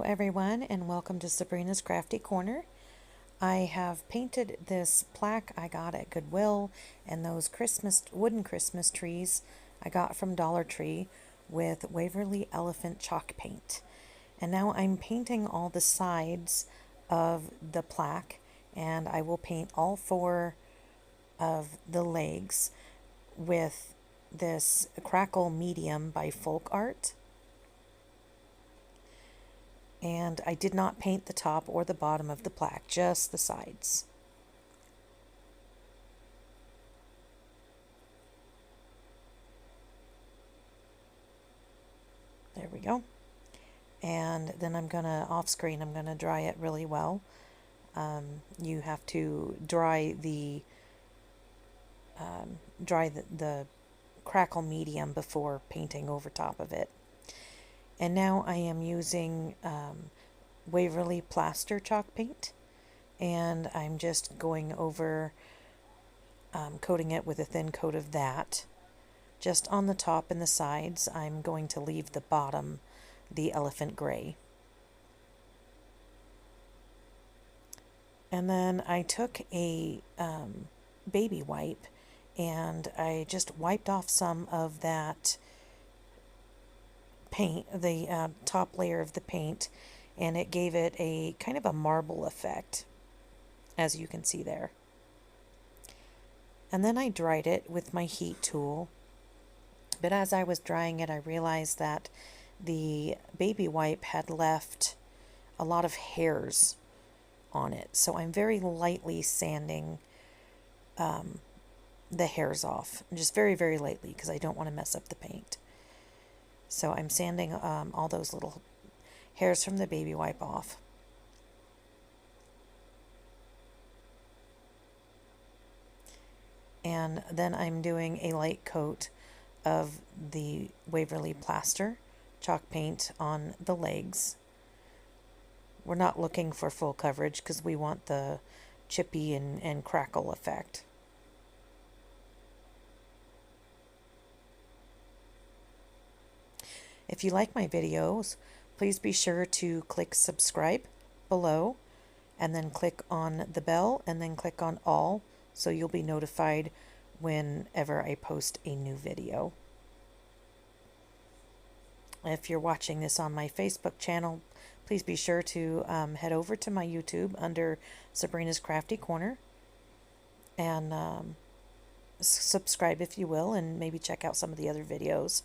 everyone, and welcome to Sabrina's Crafty Corner. I have painted this plaque I got at Goodwill and those wooden Christmas trees I got from Dollar Tree with Waverly Elephant chalk paint. And now I'm painting all the sides of the plaque, and I will paint all four of the legs with this Crackle Medium by Folk Art. And I did not paint the top or the bottom of the plaque, just the sides. There we go. And then I'm gonna, off screen, I'm gonna dry it really well. You have to dry the the Crackle Medium before painting over top of it. And now I am using Waverly Plaster chalk paint, and I'm just going over coating it with a thin coat of that. Just on the top and the sides, I'm going to leave the bottom the elephant gray. And then I took a baby wipe and I just wiped off some of that paint, the top layer of the paint, and it gave it a kind of a marble effect, as you can see there. And then I dried it with my heat tool, but as I was drying it I realized that the baby wipe had left a lot of hairs on it, so I'm very lightly sanding the hairs off, just very, very lightly, because I don't want to mess up the paint. So I'm sanding all those little hairs from the baby wipe off. And then I'm doing a light coat of the Waverly Plaster chalk paint on the legs. We're not looking for full coverage because we want the chippy and crackle effect. If you like my videos, please be sure to click subscribe below, and then click on the bell, and then click on all, so you'll be notified whenever I post a new video. If you're watching this on my Facebook channel, please be sure to head over to my YouTube under Sabrina's Crafty Corner and subscribe if you will, and maybe check out some of the other videos.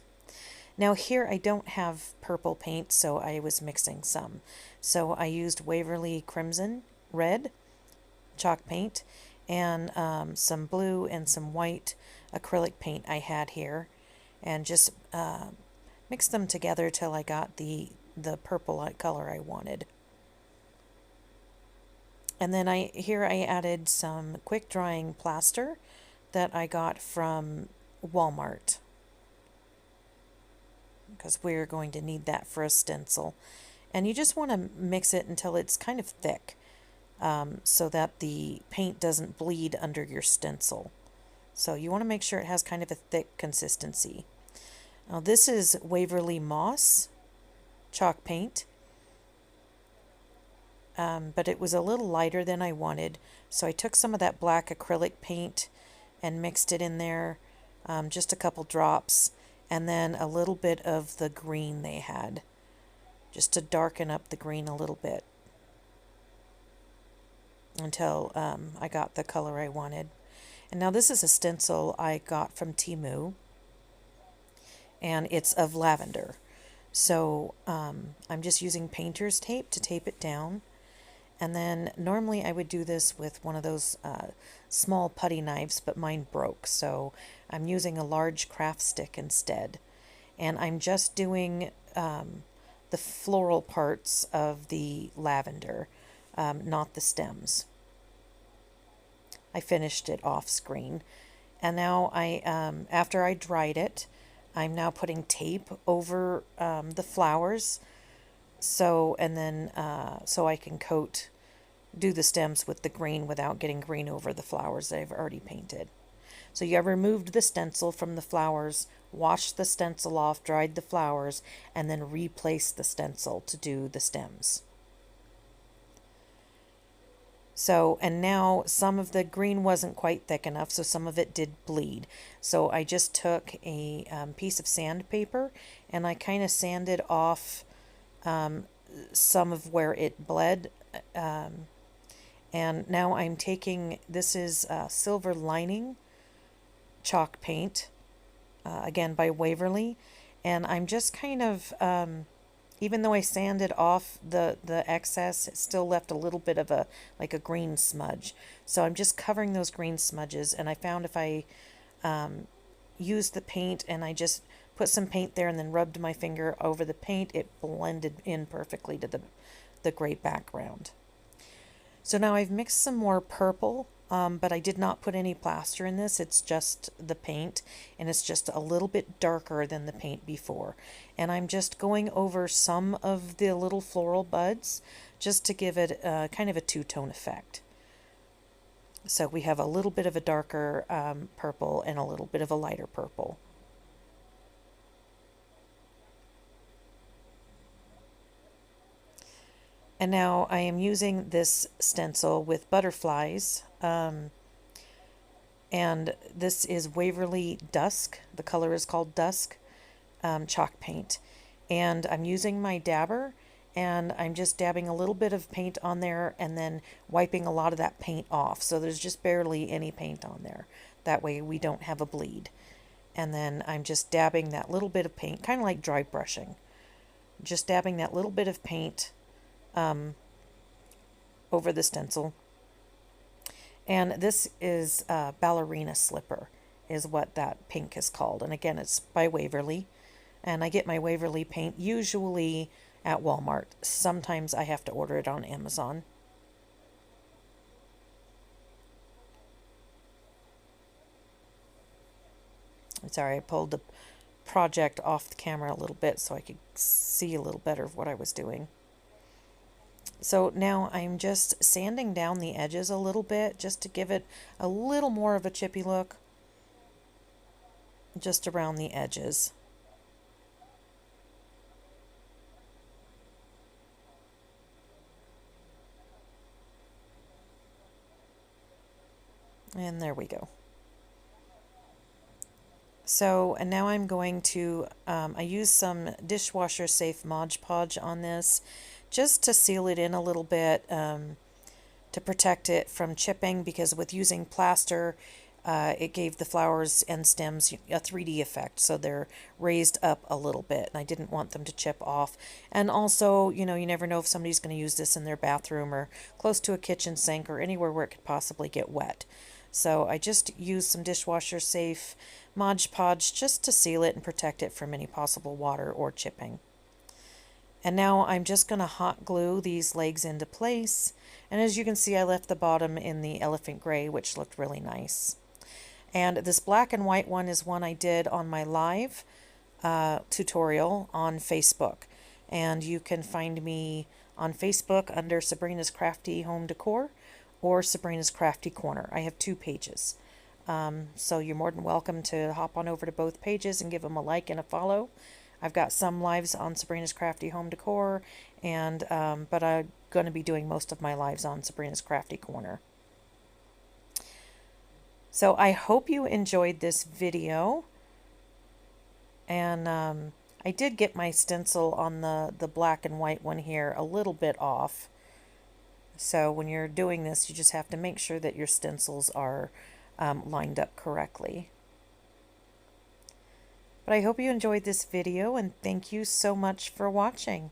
Now here I don't have purple paint, so I was mixing some. So I used Waverly Crimson Red chalk paint and some blue and some white acrylic paint I had here, and just mixed them together till I got the purple color I wanted. And then here I added some quick drying plaster that I got from Walmart, because we're going to need that for a stencil. And you just want to mix it until it's kind of thick, so that the paint doesn't bleed under your stencil. So you want to make sure it has kind of a thick consistency. Now this is Waverly Moss chalk paint, but it was a little lighter than I wanted, so I took some of that black acrylic paint and mixed it in there, just a couple drops, and then a little bit of the green they had, just to darken up the green a little bit until I got the color I wanted. And now this is a stencil I got from Temu, and it's of lavender. So I'm just using painter's tape to tape it down. And then normally I would do this with one of those small putty knives, but mine broke, so I'm using a large craft stick instead. And I'm just doing the floral parts of the lavender, not the stems. I finished it off screen. And now after I dried it, I'm now putting tape over the flowers, so I can do the stems with the green without getting green over the flowers that I've already painted. So you removed the stencil from the flowers, washed the stencil off, dried the flowers, and then replaced the stencil to do the stems. So, and now some of the green wasn't quite thick enough, so some of it did bleed. So I just took a piece of sandpaper and I kind of sanded off some of where it bled. And now I'm taking, this is Silver Lining chalk paint, again by Waverly. And I'm just kind of, even though I sanded off the excess, it still left a little bit of a, like a green smudge. So I'm just covering those green smudges, and I found if I used the paint and I just put some paint there and then rubbed my finger over the paint, it blended in perfectly to the gray background. So now I've mixed some more purple, but I did not put any plaster in this. It's just the paint, and it's just a little bit darker than the paint before. And I'm just going over some of the little floral buds just to give it kind of a two-tone effect. So we have a little bit of a darker purple and a little bit of a lighter purple. And now I am using this stencil with butterflies, and this is Waverly Dusk. The color is called Dusk chalk paint. And I'm using my dabber, and I'm just dabbing a little bit of paint on there and then wiping a lot of that paint off. So there's just barely any paint on there. That way we don't have a bleed. And then I'm just dabbing that little bit of paint, kind of like dry brushing. Just dabbing that little bit of paint over the stencil. And this is Ballerina Slipper is what that pink is called. And again, it's by Waverly. And I get my Waverly paint usually at Walmart. Sometimes I have to order it on Amazon. Sorry, I pulled the project off the camera a little bit so I could see a little better of what I was doing. So now I'm just sanding down the edges a little bit just to give it a little more of a chippy look, just around the edges. And there we go. So, and now I'm going to, I use some dishwasher safe Mod Podge on this just to seal it in a little bit, to protect it from chipping, because with using plaster, it gave the flowers and stems a 3D effect, so they're raised up a little bit, and I didn't want them to chip off. And also, you know, you never know if somebody's going to use this in their bathroom or close to a kitchen sink or anywhere where it could possibly get wet. So I just used some dishwasher safe Mod Podge just to seal it and protect it from any possible water or chipping. And now I'm just going to hot glue these legs into place. And as you can see, I left the bottom in the elephant gray, which looked really nice. And this black and white one is one I did on my live tutorial on Facebook. And you can find me on Facebook under Sabrina's Crafty Home Decor or Sabrina's Crafty Corner. I have 2 pages. So you're more than welcome to hop on over to both pages and give them a like and a follow. I've got some lives on Sabrina's Crafty Home Decor, and but I'm going to be doing most of my lives on Sabrina's Crafty Corner. So I hope you enjoyed this video, and I did get my stencil on the black and white one here a little bit off. So when you're doing this, you just have to make sure that your stencils are lined up correctly. But I hope you enjoyed this video, and thank you so much for watching.